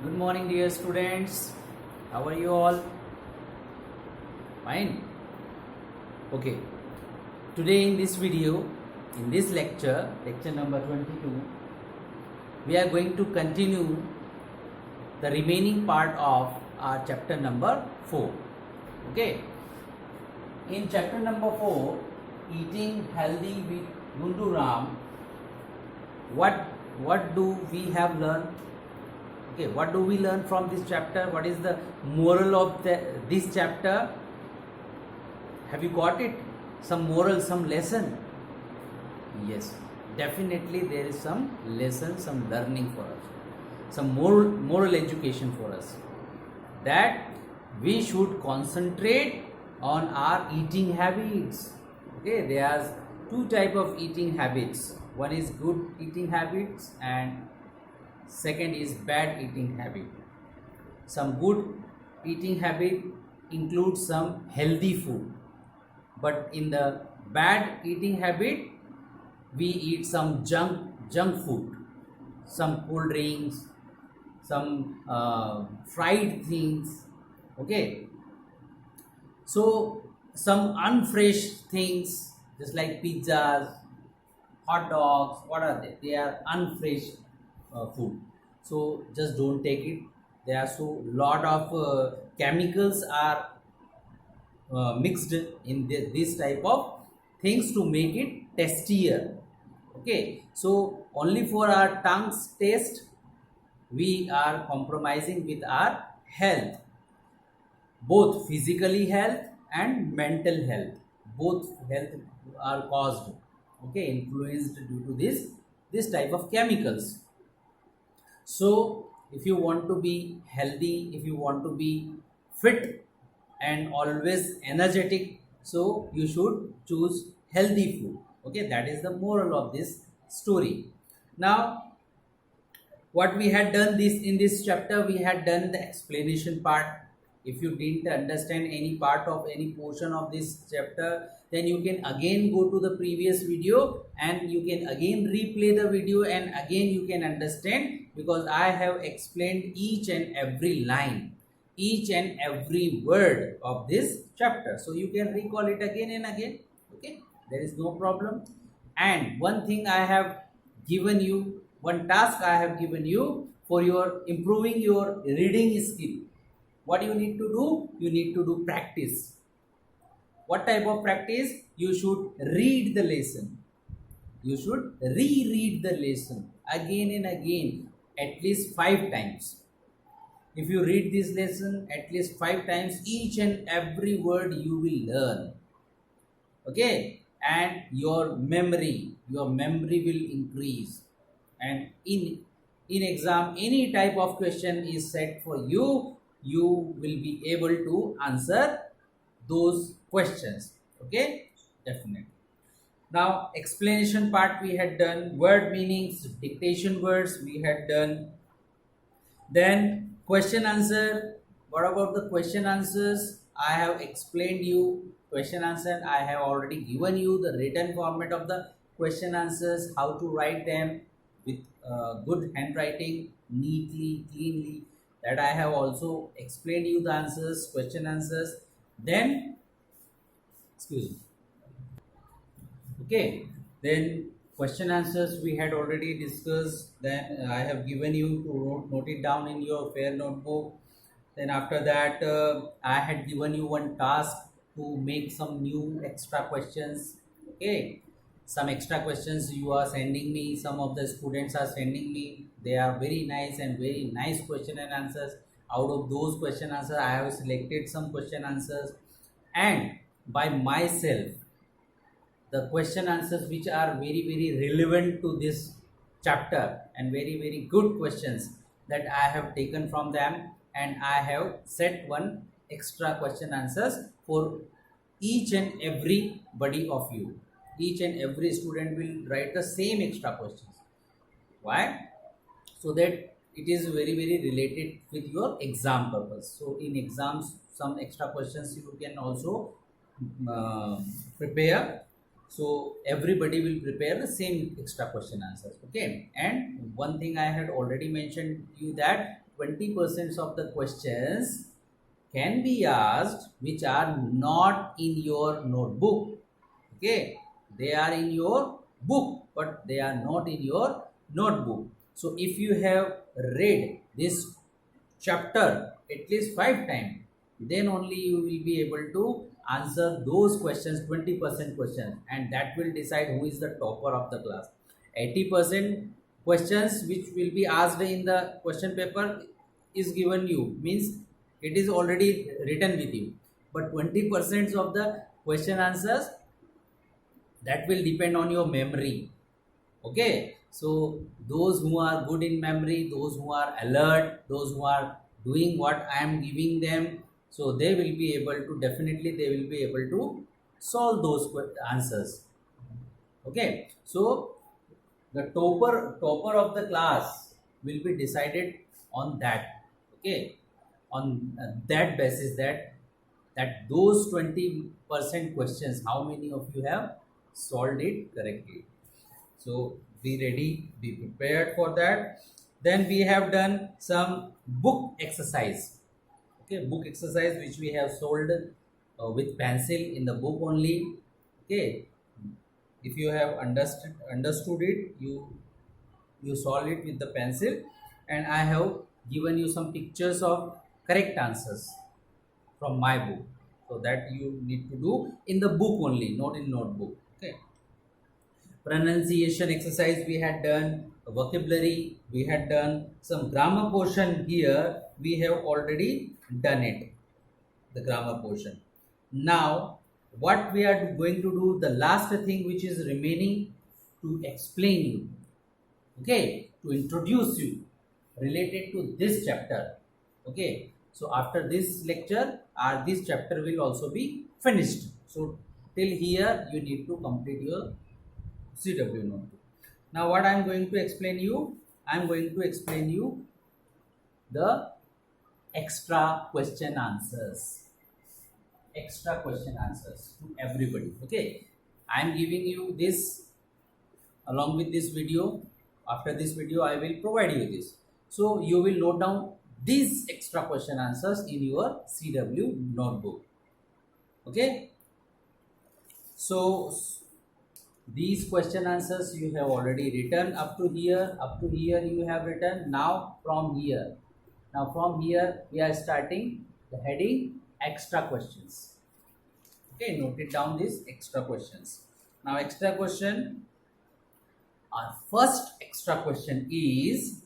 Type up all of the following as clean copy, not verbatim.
Good morning, dear students. How are you all? Fine. Okay. Today in this video, in this lecture number 22, we are going to continue the remaining part of our chapter number 4. Okay. In chapter number 4, eating healthy with Gunduram, what do we have learned? Okay, what do we learn from this chapter? What is the moral of this chapter? Have you got it? Some moral, some lesson? Yes, definitely there is some lesson, some learning for us, some moral education for us, that we should concentrate on our eating habits. Okay, there are two type of eating habits. One is good eating habits and second is bad eating habit. Some good eating habit includes some healthy food, but in the bad eating habit we eat some junk food, some cold drinks, some fried things. Okay, so some unfresh things just like pizzas, hot dogs. What are they? They are unfresh food, so just don't take it. There are so lot of chemicals are mixed in this type of things to make it tastier. Okay, so only for our tongue's taste we are compromising with our health, both physically health and mental health. Both health are caused, okay, influenced due to this type of chemicals. So if you want to be healthy, if you want to be fit and always energetic, so you should choose healthy food. Okay, that is the moral of this story. Now, what we had done in this chapter, we had done the explanation part. If you didn't understand any part of any portion of this chapter, then you can again go to the previous video and you can again replay the video and again you can understand, because I have explained each and every line, each and every word of this chapter, so you can recall it again and again. Okay, there is no problem. And one thing I have given you, one task I have given you for your improving your reading skill. What you need to do? You need to do practice. What type of practice? You should read the lesson. You should reread the lesson again and again, at least 5 times. If you read this lesson at least 5 times, each and every word you will learn. Okay, and your memory will increase. And in exam, any type of question is set for you, you will be able to answer those questions. Okay, definitely. Now, explanation part we had done, word meanings, dictation words we had done. Then question answer. What about the question answers? I have explained you question answer. I have already given you the written format of the question answers, how to write them with good handwriting, neatly, cleanly. That I have also explained you the answers, question answers. Then, excuse me. Okay, then question answers we had already discussed. Then I have given you to note it down in your fair notebook. Then after that, I had given you one task to make some new extra questions. Okay, some extra questions you are sending me, some of the students are sending me. They are very nice question and answers. Out of those question answers, I have selected some question answers, and by myself, the question answers which are very relevant to this chapter and very good questions, that I have taken from them, and I have set one extra question answers for each and everybody of you. Each and every student will write the same extra questions. Why? So that it is very related with your exam purpose. So in exams, some extra questions you can also prepare. So everybody will prepare the same extra question answers. Okay, and one thing I had already mentioned you, that 20% of the questions can be asked which are not in your notebook. Okay, they are in your book, but they are not in your notebook. So if you have read this chapter at least 5 times, then only you will be able to answer those questions, 20% questions, and that will decide who is the topper of the class. 80% questions which will be asked in the question paper is given you, means it is already written with you, but 20% of the question answers, that will depend on your memory. Okay, so those who are good in memory, those who are alert, those who are doing what I am giving them, so they will be able to, definitely they will be able to solve those answers. Okay, so the topper of the class will be decided on that. Okay, on that basis, that those 20% questions, how many of you have solved it correctly. So be ready, be prepared for that. Then we have done some book exercise. Okay, book exercise which we have solved with pencil in the book only. Okay, if you have understood it, you solve it with the pencil, and I have given you some pictures of correct answers from my book, so that you need to do in the book only, not in notebook. Okay, pronunciation exercise we had done, vocabulary we had done, some grammar portion here we have already done it, the grammar portion. Now what we are going to do, the last thing which is remaining, to explain you, okay, to introduce you related to this chapter. Okay, so after this lecture, this chapter will also be finished. So till here you need to complete your CW notebook. Now what I am going to explain you, I am going to explain you the extra question answers. Extra question answers to everybody. Okay, I am giving you this along with this video. After this video, I will provide you this. So you will note down these extra question answers in your CW notebook. Okay, so these question answers you have already written up to here. Up to here you have written. Now from here we are starting the heading extra questions. Okay, note it down, these extra questions. Now extra question, our first extra question is,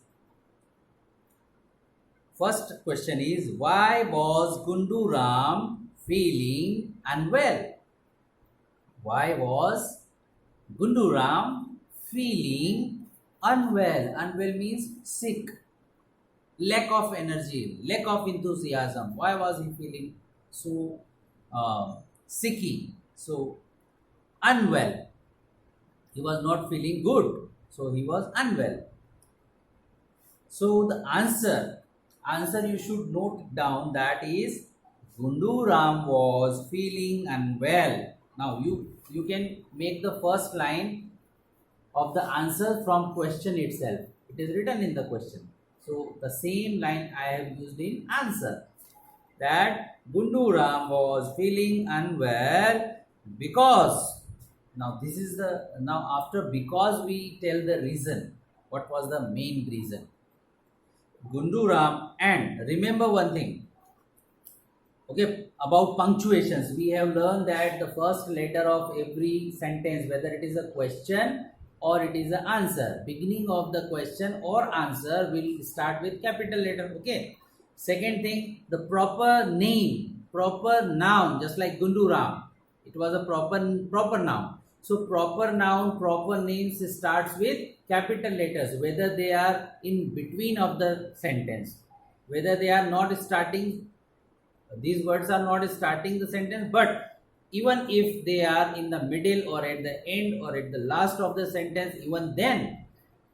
why was Gundu Ram feeling unwell? Why was Gundu Ram feeling unwell? Unwell means sick, lack of energy, lack of enthusiasm. Why was he feeling so sicky, so unwell? He was not feeling good, so he was unwell. So the answer you should note down, that is, Gundu Ram was feeling unwell. Now you can make the first line of the answer from question itself. It is written in the question. So the same line I have used in answer, that Gundu Ram was feeling unwell because. Now this is the, now after because we tell the reason. What was the main reason? Gundu Ram, and remember one thing, okay, about punctuations. We have learned that the first letter of every sentence, whether it is a question or it is an answer, beginning of the question or answer will start with capital letter. Okay. Second thing, the proper name, proper noun, just like Gundu Ram, it was a proper noun. So proper noun, proper names starts with capital letters, whether they are in between of the sentence, whether they are not starting, these words are not starting the sentence, but even if they are in the middle or at the end or at the last of the sentence, even then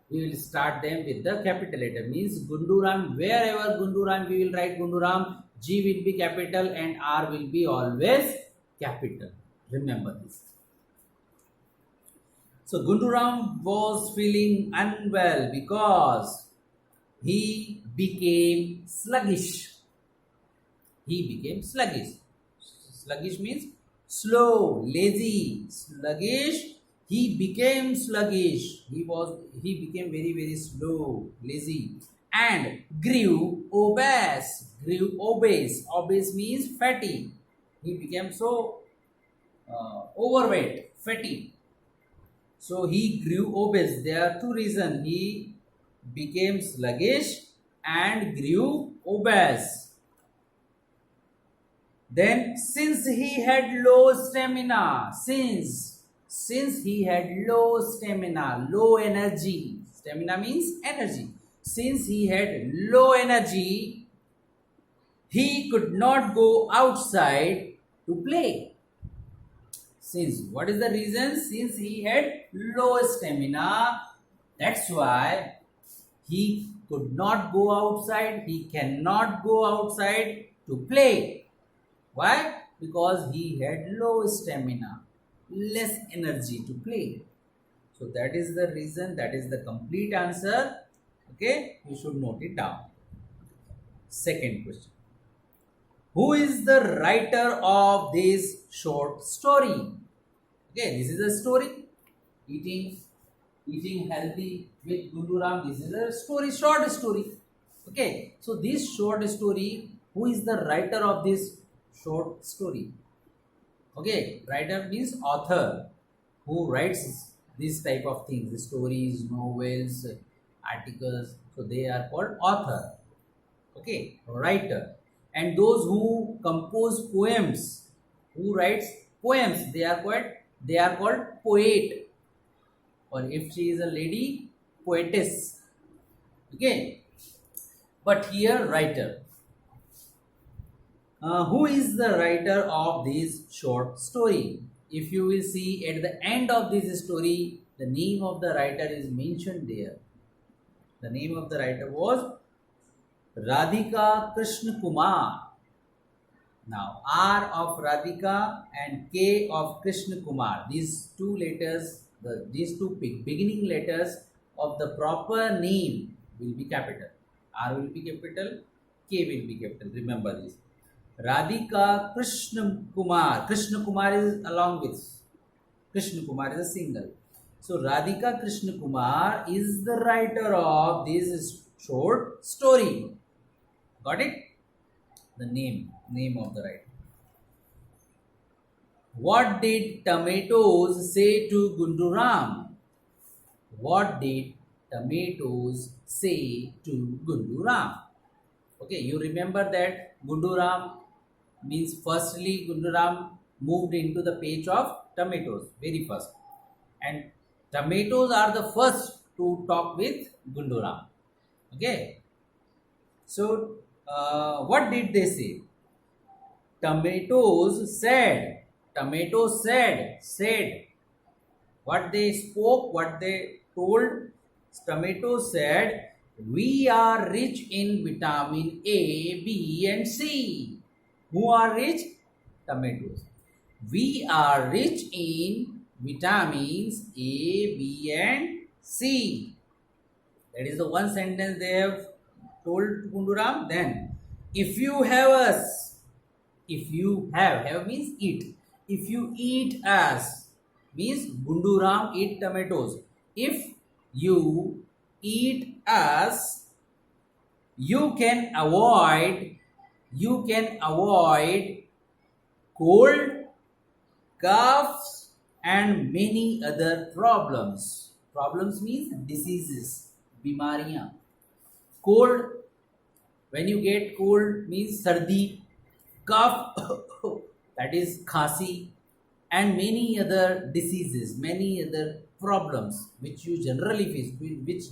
we will start them with the capital letter. Means Gundu Ram, wherever Gundu Ram we will write Gundu Ram, G will be capital and R will be always capital. Remember this. So Gundu Ram was feeling unwell because he became sluggish. He became sluggish. Sluggish means slow, lazy, sluggish. He became sluggish. He became very, very slow, lazy, and grew obese. Grew obese. Obese means fatty. He became so overweight, fatty. So he grew obese. There are two reasons. He became sluggish and grew obese. Then, since he had low stamina, since he had low stamina, low energy, stamina means energy. Since he had low energy, he could not go outside to play. Since, what is the reason? Since he had low stamina, that's why he could not go outside, he cannot go outside to play. Why? Because he had low stamina, less energy to play. So that is the reason, that is the complete answer. Okay, you should note it down. Second question. Who is the writer of this short story? Okay, this is a story. Eating healthy with Gunduram. This is a story, short story. Okay, so this short story, who is the writer of this short story? Okay, writer means author who writes this type of things, stories, novels, articles. So they are called author. Okay, writer. And those who compose poems, who writes poems, they are called poet. Or if she is a lady, poetess. Okay, but here writer. Who is the writer of this short story? If you will see at the end of this story, the name of the writer is mentioned there. The name of the writer was Radhika Krishna Kumar. Now, R of Radhika and K of Krishna Kumar. These two letters, these two beginning letters of the proper name will be capital. R will be capital, K will be capital. Remember this. Radhika Krishna Kumar. Krishna Kumar is along with. Krishna Kumar is a single. So Radhika Krishna Kumar is the writer of this short story. Got it? The name of the writer. What did tomatoes say to Gunduram? What did tomatoes say to Gunduram? Okay, you remember that Gunduram means firstly Gunduram moved into the patch of tomatoes, very first. And tomatoes are the first to talk with Gunduram. Okay. So, what did they say? Tomatoes said. What they spoke, what they told. Tomatoes said, we are rich in vitamin A, B and C. Who are rich? Tomatoes. We are rich in vitamins A, B and C. That is the one sentence they have told Gunduram. Then, if you have means eat. If you eat us, means Gunduram eat tomatoes. If you eat us, you can avoid cold, coughs and many other problems. Problems means diseases, bimariyan. Cold, when you get cold means sardi, cough that is khasi, and many other diseases, many other problems which you generally face, which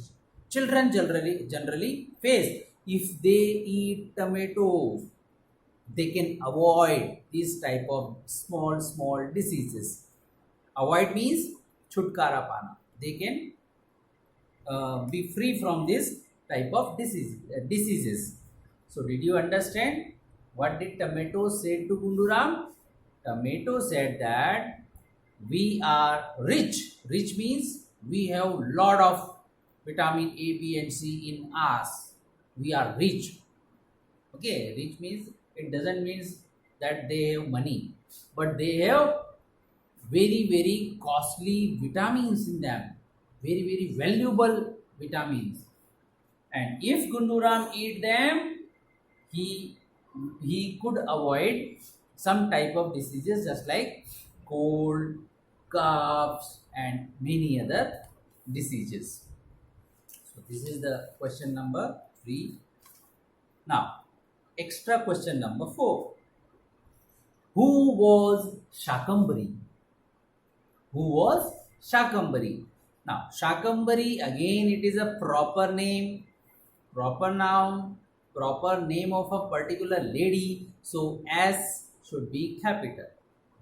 children generally face. If they eat tomato, they can avoid this type of small diseases. Avoid means chutkara pana. They can be free from this type of diseases. So did you understand what did tomato say to Gunduram? Tomato said that we are rich. Rich means we have lot of vitamin A, B and C in us. we are rich. Okay, rich means it doesn't mean that they have money, but they have very costly vitamins in them, very valuable vitamins. And if Gunduram eat them, he he could avoid some type of diseases just like cold, coughs, and many other diseases. So this is the question number 3. Now, extra question number 4. Who was Chakambari? Who was Chakambari? Now, Chakambari, again, it is a proper name, proper noun, proper name of a particular lady. So, S should be capital.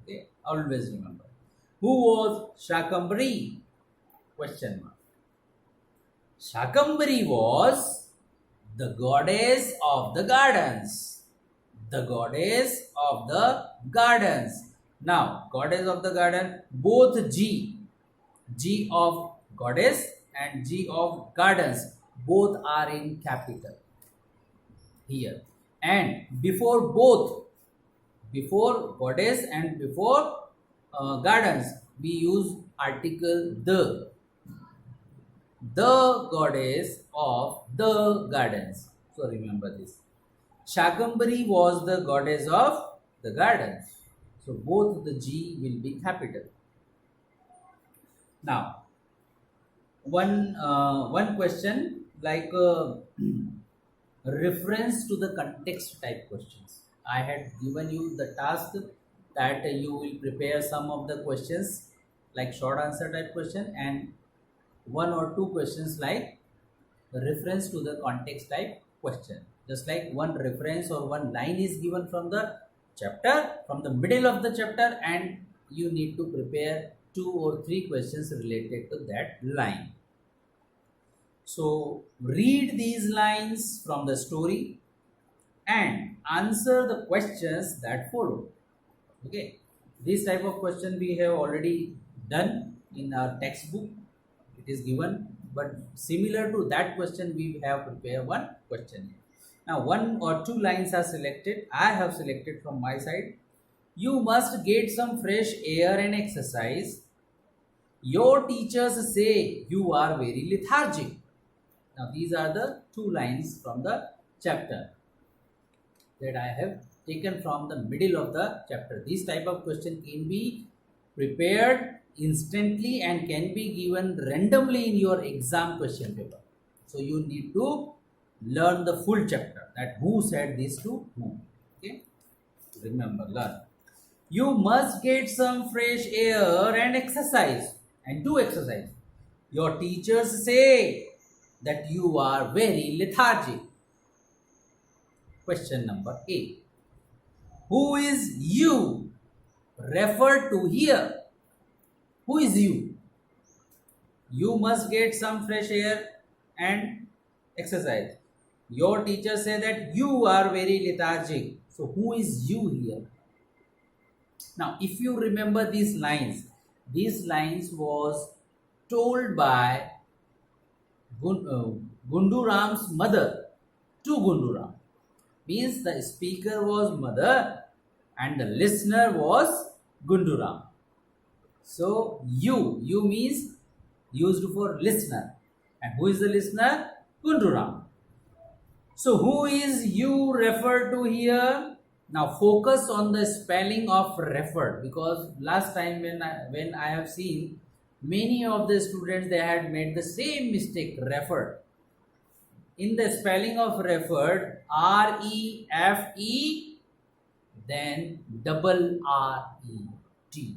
Okay, always remember. Who was Chakambari? Question mark. Chakambari was the goddess of the gardens. The goddess of the gardens. Now, goddess of the garden, both G of goddess and G of gardens, both are in capital here. And before both, before goddess and before gardens, we use article the goddess of the gardens. So remember this. Chakambari was the goddess of the gardens. So both the G will be capital. Now, one question like reference to the context type questions. I had given you the task that you will prepare some of the questions like short answer type question and 1 or 2 questions like reference to the context type question. Just like one reference or one line is given from the chapter, from the middle of the chapter, and you need to prepare 2 or 3 questions related to that line. So read these lines from the story and answer the questions that follow. Okay, this type of question we have already done in our textbook. It is given, but similar to that question we have prepared one question. Now 1 or 2 lines are selected. I have selected from my side. You must get some fresh air and exercise. Your teachers say you are very lethargic. Now these are the 2 lines from the chapter that I have taken from the middle of the chapter. This type of question can be prepared instantly and can be given randomly in your exam question paper. So you need to learn the full chapter, that who said this to whom. Okay, remember, learn. You must get some fresh air and exercise, and do exercise. Your teachers say that you are very lethargic. Question number 8. Who is you referred to here? Who is you? You must get some fresh air and exercise. Your teacher say that you are very lethargic. So who is you here? Now if you remember these lines was told by Gunduram's mother to Gunduram. Means the speaker was mother and the listener was Gunduram. So you means used for listener. And who is the listener? Gunduram. So who is you referred to here? Now focus on the spelling of referred, because last time when I have seen many of the students, they had made the same mistake, referred. In the spelling of referred, R-E-F-E, then double R-E-T.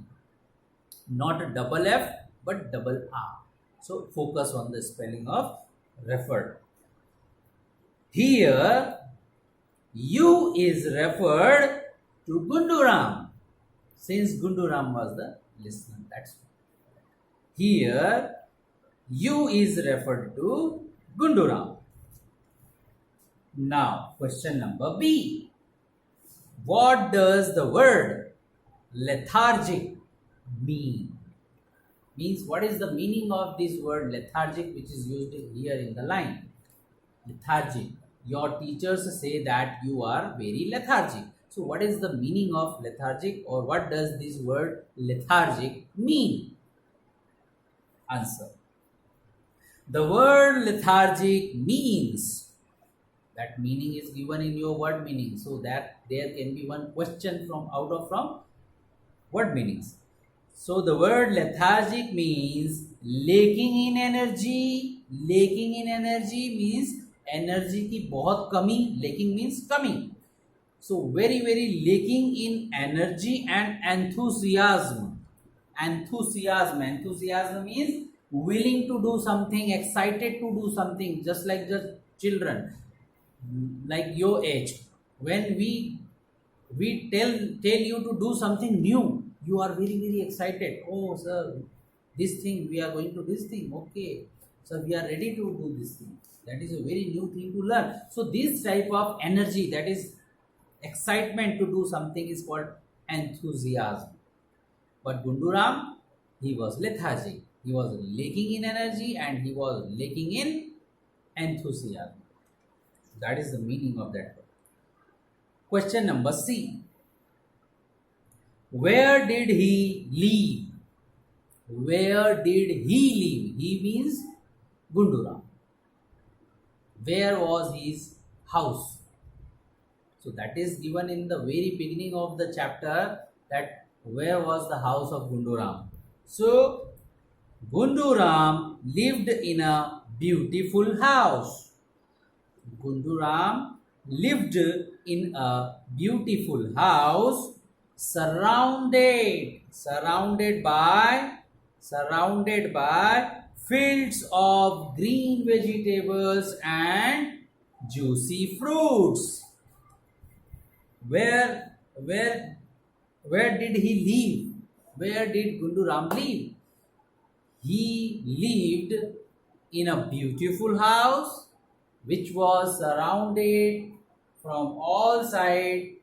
Not a double F, but double R. So focus on the spelling of referred. Here, you is referred to Gunduram, since Gunduram was the listener. That's why. Here, you is referred to Gunduram. Now, question number B. What does the word lethargic mean? Means, what is the meaning of this word lethargic which is used here in the line? Lethargic. your teachers say that you are very lethargic. So what is the meaning of lethargic, or what does this word lethargic mean? Answer. The word lethargic means, that meaning is given in your word meaning, so that there can be one question from word meanings. So the word lethargic means lacking in energy. Lacking in energy means energy की बहुत कमी. Lacking means कमी. So very lacking in energy and enthusiasm. Enthusiasm means willing to do something, excited to do something, just like the children, like your age. When we tell you to do something new, you are very excited. Oh sir, this thing we are going to this thing. Okay, so we are ready to do this thing. That is a very new thing to learn. So this type of energy, that is excitement to do something, is called enthusiasm. But Gunduram, he was lethargic. He was lacking in energy and he was lacking in enthusiasm. That is the meaning of that word. Question number C. Where did he live? Where did he live? He means Gunduram. Where was his house? So that is given in the very beginning of the chapter, that where was the house of Gunduram. So Gunduram lived in a beautiful house. Gunduram lived in a beautiful house surrounded by fields of green vegetables and juicy fruits. Where did he live? Where did Gunduram live? He lived in a beautiful house which was surrounded from all sides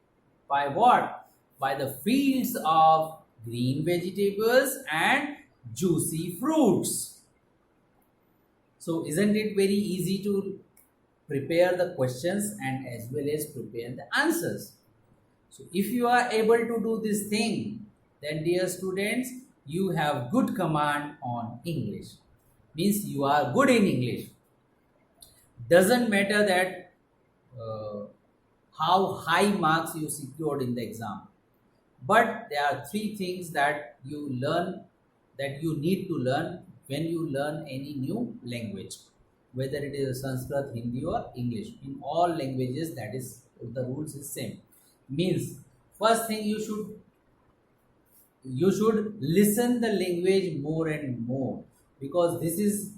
by what? By the fields of green vegetables and juicy fruits. So isn't it very easy to prepare the questions and as well as prepare the answers? So if you are able to do this thing, then dear students, you have good command on English. Means you are good in English. Doesn't matter that how high marks you secured in the exam. But there are three things that you learn, that you need to learn when you learn any new language. Whether it is Sanskrit, Hindi or English. In all languages, that is, the rules is same. Means first thing, you should listen the language more and more, because this is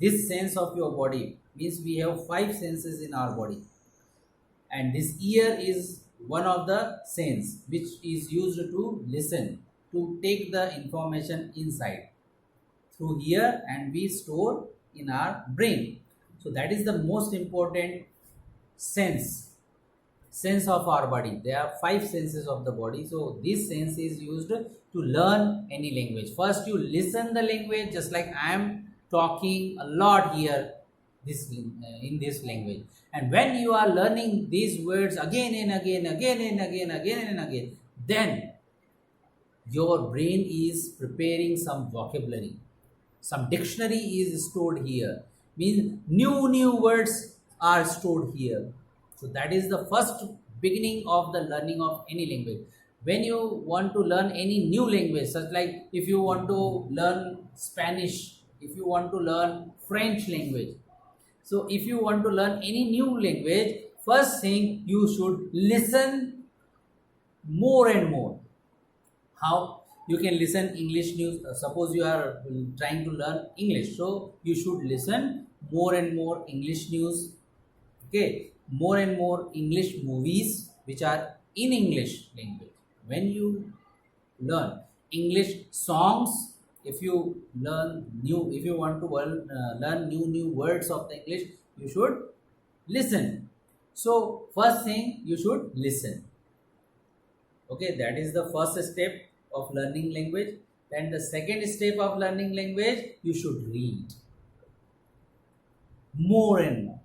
this sense of your body. Means we have 5 senses in our body, and this ear is one of the sense which is used to listen, to take the information inside through here, and we store in our brain. So that is the most important sense of our body. There are 5 senses of the body. So this sense is used to learn any language. First you listen the language, just like I am talking a lot here in this language. And when you are learning these words again and again, then your brain is preparing some vocabulary. Some dictionary is stored here. Means new words are stored here. So that is the first beginning of the learning of any language. When you want to learn any new language, such like if you want to learn Spanish, if you want to learn French language. So if you want to learn any new language, first thing, you should listen more and more. How? You can listen English news. Suppose you are trying to learn English, so you should listen more and more English news. Okay, more and more English movies which are in English language. When you learn English songs, if you want to learn new words of the English, you should listen. So first thing, you should listen. Okay, that is the first step of learning language. Then the second step of learning language, you should read more and more.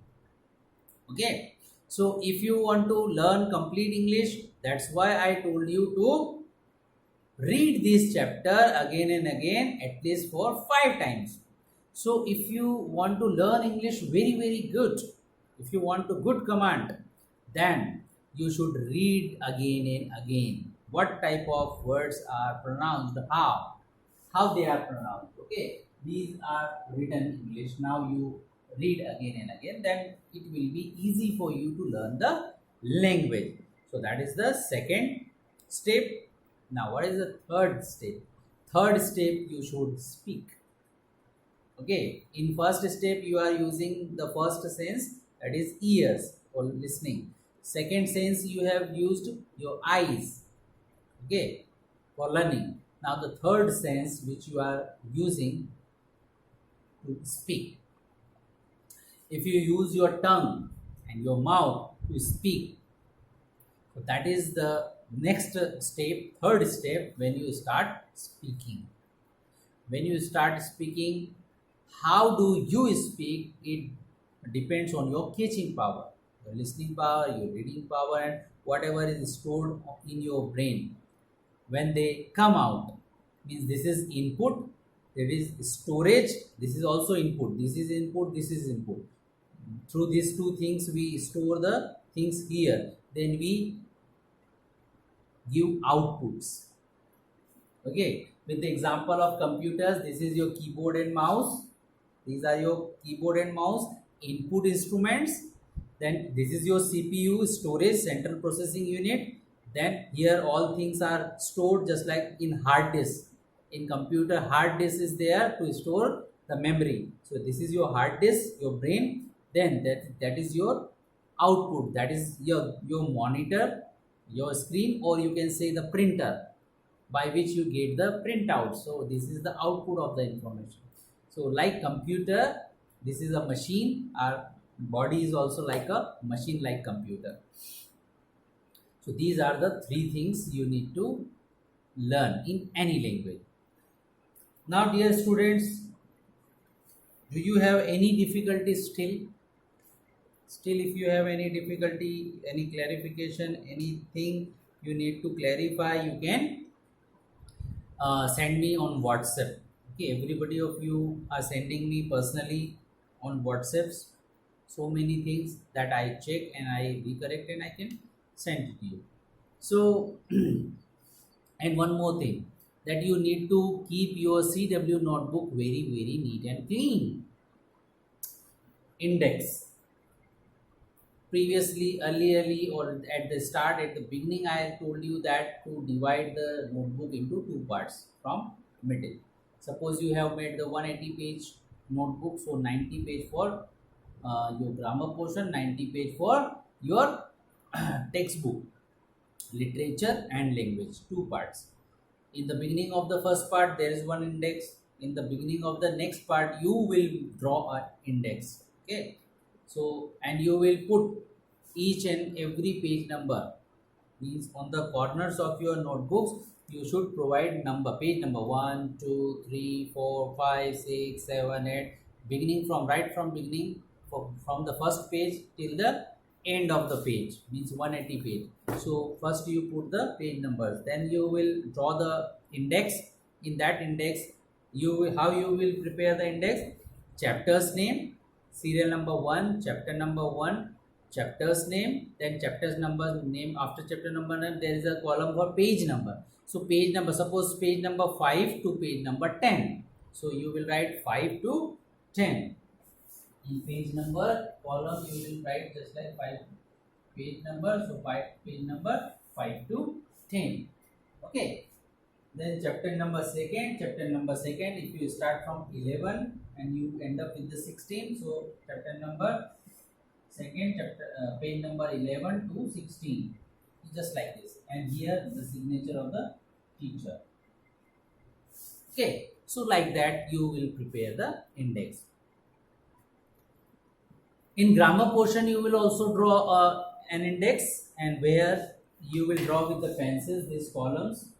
Okay, so if you want to learn complete English, that's why I told you to read this chapter again and again, at least for 5 times. So if you want to learn English very good, if you want a good command, then you should read again and again what type of words are pronounced, how they are pronounced. Okay, these are written English. Now you read again and again, then it will be easy for you to learn the language. So that is the second step. Now what is the third step? Third step, you should speak. Okay, in first step you are using the first sense, that is ears for listening. Second sense, you have used your eyes, okay, for learning. Now the third sense which you are using to speak. If you use your tongue and your mouth to speak, so that is the next step, third step, when you start speaking. When you start speaking, how do you speak? It depends on your catching power, your listening power, your reading power, and whatever is stored in your brain. When they come out, means this is input, there is storage, this is also input, this is input, this is input. Through these two things we store the things here, then we give outputs. Okay, with the example of computers, this is your keyboard and mouse, these are your keyboard and mouse input instruments. Then this is your CPU, storage, central processing unit. Then here all things are stored just like in hard disk. In computer, hard disk is there to store the memory. So this is your hard disk, your brain. Then that is your output, that is your monitor, your screen, or you can say the printer by which you get the printout. So this is the output of the information. So like computer, this is a machine. Our body is also like a machine like computer. So these are the three things you need to learn in any language. Now dear students, do you have any difficulty still? Still, if you have any difficulty, any clarification, anything you need to clarify, you can send me on WhatsApp. Okay, everybody of you are sending me personally on WhatsApps so many things that I check and I recorrect and I can send it to you. So and one more thing, that you need to keep your CW notebook very neat and clean. Index. Previously, earlierly, or at the start, at the beginning, I told you that to divide the notebook into two parts from middle. Suppose you have made the 180 page notebook, so 90 page for your grammar portion, 90 page for your textbook, literature and language, two parts. In the beginning of the first part, there is one index. In the beginning of the next part, you will draw an index. Okay. So, and you will put each and every page number, means on the corners of your notebooks you should provide number, page number 1 2 3 4 5 6 7 8, beginning from right from beginning, from the first page till the end of the page, means 180 page. So first you put the page numbers, then you will draw the index. In that index, how you will prepare the index? Chapters name, serial number 1, chapter number 1, chapters name, then chapters number name. After chapter number name, there is a column for page number. So page number, suppose page number 5 to page number 10. So you will write 5 to 10. In page number column, you will write just like 5 page number. So page number 5 to 10. Okay. Then chapter number second, if you start from 11 and you end up with the 16, so chapter number second, page number 11 to 16, just like this. And here the signature of the teacher. Okay, so like that you will prepare the index. In grammar portion, you will also draw an index, and where you will draw with the pencils these columns,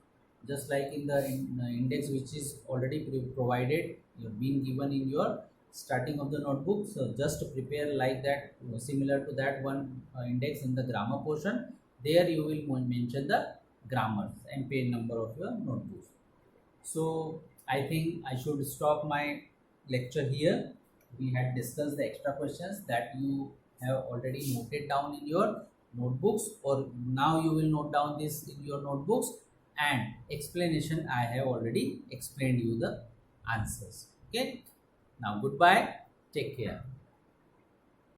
just like in the index which is already provided, you have been given in your starting of the notebook. So just prepare like that, similar to that one index in the grammar portion. There you will mention the grammar and page number of your notebooks. So I think I should stop my lecture here. We had discussed the extra questions that you have already noted down in your notebooks, or now you will note down this in your notebooks, and explanation I have already explained you the answers. Okay, now goodbye, take care.